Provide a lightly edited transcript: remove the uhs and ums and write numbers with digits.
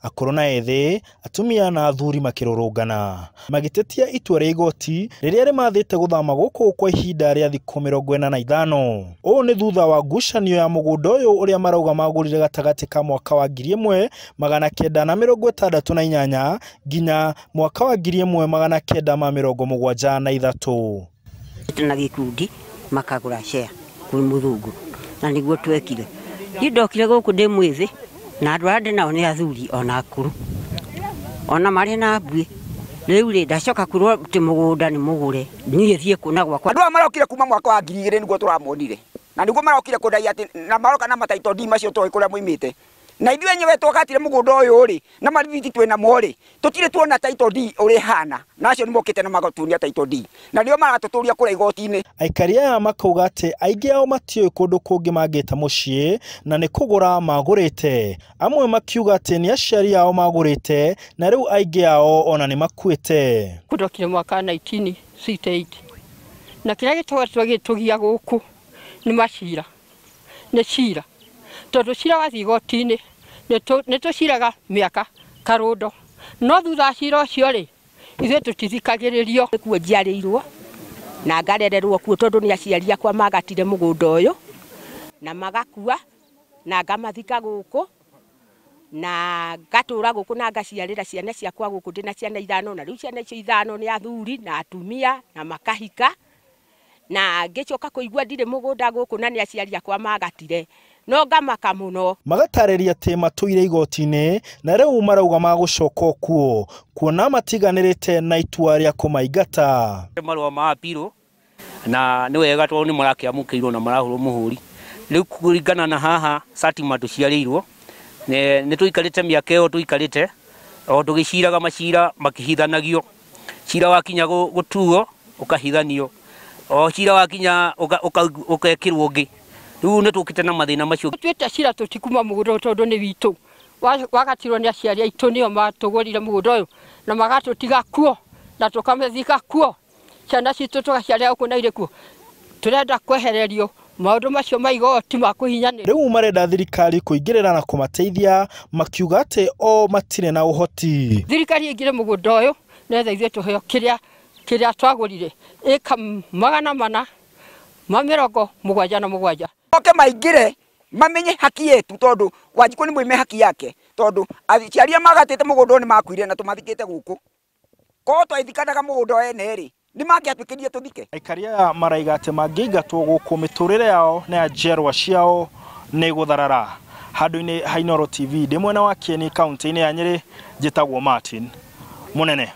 akũrũ na ethĩ, atumia na athuri makĩrũrũngana magĩtetia itua rĩa igoti rĩrĩa rĩmathĩte gũthama gũkũ kwa ihinda rĩa thikũ 45. Ũũ nĩ thutha wa ngucanio ya mũgũnda ũyũ ũrĩa marauga magũrire gatagatĩ ka mwaka wa 1968 nginya mwaka wa 1973. Na gikundi makagũra share kwĩ mũthũngũ na nĩguo twekire. Ndokire gũkũ ndĩ mwĩthĩ na andũ arĩa nao nĩ athuri ona akũrũ ona marĩ na mbuĩ. Rĩu rĩ ndacoka kwĩrwo atĩ mũgũnda nĩ mũgũre niĩ thiĩ kũna gwakwa. Andũ marokire kuma mwaka wa 2000 nĩguo tũramonire na nĩguo marokire kũndai atĩ na maroka na mataito ndi macio tũĩ kũrĩa moimĩte. Na ithuĩ enyewe twakatire mũgũnda ũyũ rĩ na marithiti twĩna mo rĩ tũtire tuona taito ndi ũrĩ hana nacio nĩmokĩte na magatunia taito ndi na nĩo maratũtũria kũrĩa igoti-inĩ. Aikari aya makauga atĩ aingĩ ao matiũĩ kũndũ kũngĩ mangĩta mũciĩ na nĩ kũgũra magũrĩte. Amwe makiuga atĩ nĩ aciari ao magũrĩte na rĩu aingĩ ao ona nĩ makuĩte. Kũndokire mwaka 1968 na kĩrĩa gĩtũgia gũkũ nĩ macira nĩ cira tondũ cira wathiĩ igoti-inĩ nĩ tũciraga mĩaka karũndo no thutha cira ũcio rĩ ithuĩ tũtithikagĩrĩrio. Kuo njiarĩirwo na ngarererwo kuo tondũ nĩ aciari akwa magatire mũgũnda ũyũ na magakua na ngamathika gũkũ na ngatũra gũkũ na ngaciarĩra ciana ciakwa gũkũ ndĩna ciana 5 na rĩu ciana icio 5 nĩ athuri na atumia na makahika na ngĩcoka kũigua ndirĩ mũgũnda gũkũ na nĩ aciari akwa magatire no ngamaka mũno. Magatarĩria atĩ matũire igoti-inĩ na rĩu marauga magũcoka kuo kuona matiganĩrĩte na itua rĩa kũmaingata. Marũa ma apilo na nĩ wega tondũ nĩ marakĩamũkĩirwo na marahũrwo mũhũri. Rĩu kũringana na haha Satima tũciarĩirwo nĩ tũikarĩte mĩaka ĩyo tũikarĩte o tũgĩciraga macira makĩhithanagio. Cira wakinya gũtuo ũkahithanio o cira wakinya ũkekĩrwo ũngĩ. Rĩu nĩ tũkĩte na mathĩna macio. Twĩte cira tũtikuma mũgũnda tondũ nĩ witũ wagatirwo nĩ aciari aitũ nĩo matũgũrire mũgũnda ũyũ na magatũtiga kuo na tũkamethika kuo ciana citũ tũgaciarĩra gũkũ na irĩ kuo. Tũrenda kwehererio maũndũ macio ma igoti ma kũhinyanĩra. Rĩu marenda thirikari kũingĩrĩra na kũmateithia makiuga atĩ o matirĩ na ũhoti. Thirikari ĩingĩre mũgũnda ũyũ nĩgetha ithuĩ tũheo kĩrĩa twagũrire ĩka 477. Oke maingĩre mamenye haki yetu tondũ Wanjikũ nĩ mwĩme haki yake tondũ aciari magatĩte mũgũnda nĩ makuire na tũmathikĩte gũkũ. Ko twaithikanaga mũgũnda ene rĩ nĩ mangĩatwĩkĩrire tũthike. Aikari aya maraiga atĩ mangĩingatwo gũkũ mĩtũrĩre yao na njerwa ciao nĩ gũtharara. Handũ-inĩ ha Inooro TV ndĩ mwena wa Kieni kaunti-inĩ ya Nyeri njĩtagwo Martin Mũnene.